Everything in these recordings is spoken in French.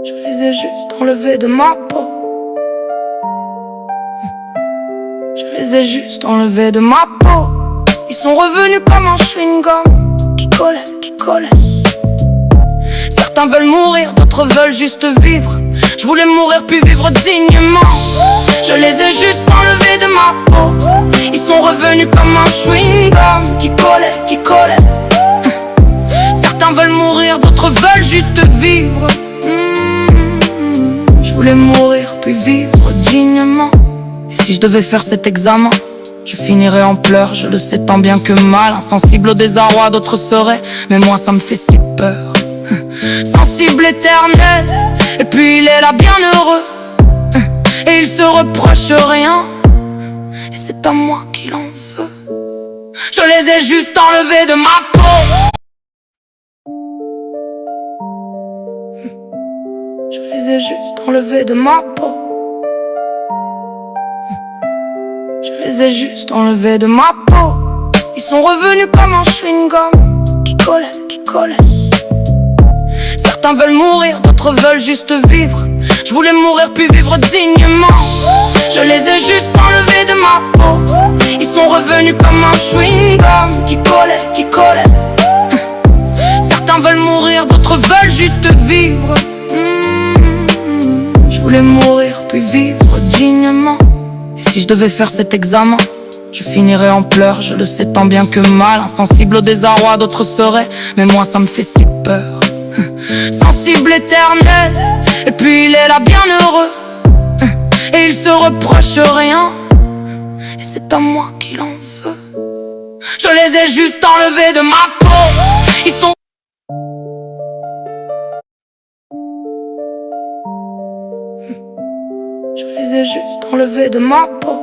Je les ai juste enlevés de ma peau. Je les ai juste enlevés de ma peau. Ils sont revenus comme un chewing-gum qui collait, qui collait. Certains veulent mourir, d'autres veulent juste vivre. Je voulais mourir puis vivre dignement. Je les ai juste enlevés de ma peau. Ils sont revenus comme un chewing-gum qui collait, qui collait. Certains veulent mourir, d'autres veulent juste vivre. Je voulais mourir puis vivre dignement. Et si je devais faire cet examen, je finirais en pleurs, je le sais tant bien que mal. Insensible au désarroi d'autres seraient, mais moi ça me fait si peur. Sensible éternel, et puis il est là bien heureux. Et il se reproche rien, et c'est à moi qu'il en veut. Je les ai juste enlevés de ma peau. Je les ai juste enlevés de ma peau. Je les ai juste enlevés de ma peau. Ils sont revenus comme un chewing-gum qui collait, qui collait. Certains veulent mourir, d'autres veulent juste vivre. Je voulais mourir puis vivre dignement. Je les ai juste enlevés de ma peau. Ils sont revenus comme un chewing-gum qui collait, qui collait. Certains veulent mourir, d'autres veulent juste vivre. Je voulais mourir puis vivre dignement. Et si je devais faire cet examen, je finirais en pleurs, je le sais tant bien que mal. Insensible au désarroi d'autres seraient, mais moi ça me fait si peur. Sensible éternel, et puis il est là bien heureux. Et il se reproche rien, et c'est à moi qu'il en veut. Je les ai juste enlevés de ma peau. Ils sont... Je les ai juste enlevés de ma peau.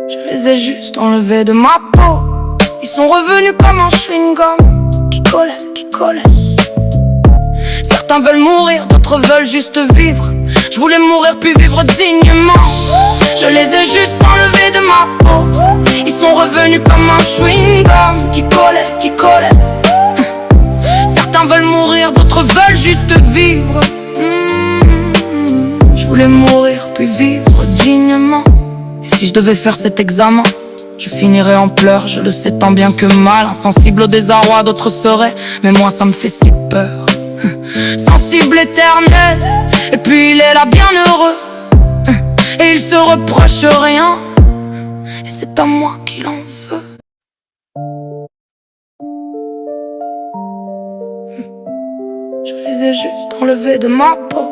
Je les ai juste enlevés de ma peau. Ils sont revenus comme un chewing-gum qui collait, qui collait. Certains veulent mourir, d'autres veulent juste vivre. Je voulais mourir puis vivre dignement. Je les ai juste enlevés de ma peau. Ils sont revenus comme un chewing-gum qui collait, qui collait. Certains veulent mourir, d'autres veulent juste vivre. Je voulais mourir puis vivre dignement. Et si je devais faire cet examen, je finirais en pleurs, je le sais tant bien que mal. Insensible au désarroi d'autres seraient, mais moi ça me fait si peur. Sensible éternel, et puis il est là bien heureux. Et il se reproche rien, et c'est à moi qu'il en veut. Je les ai juste enlevés de ma peau.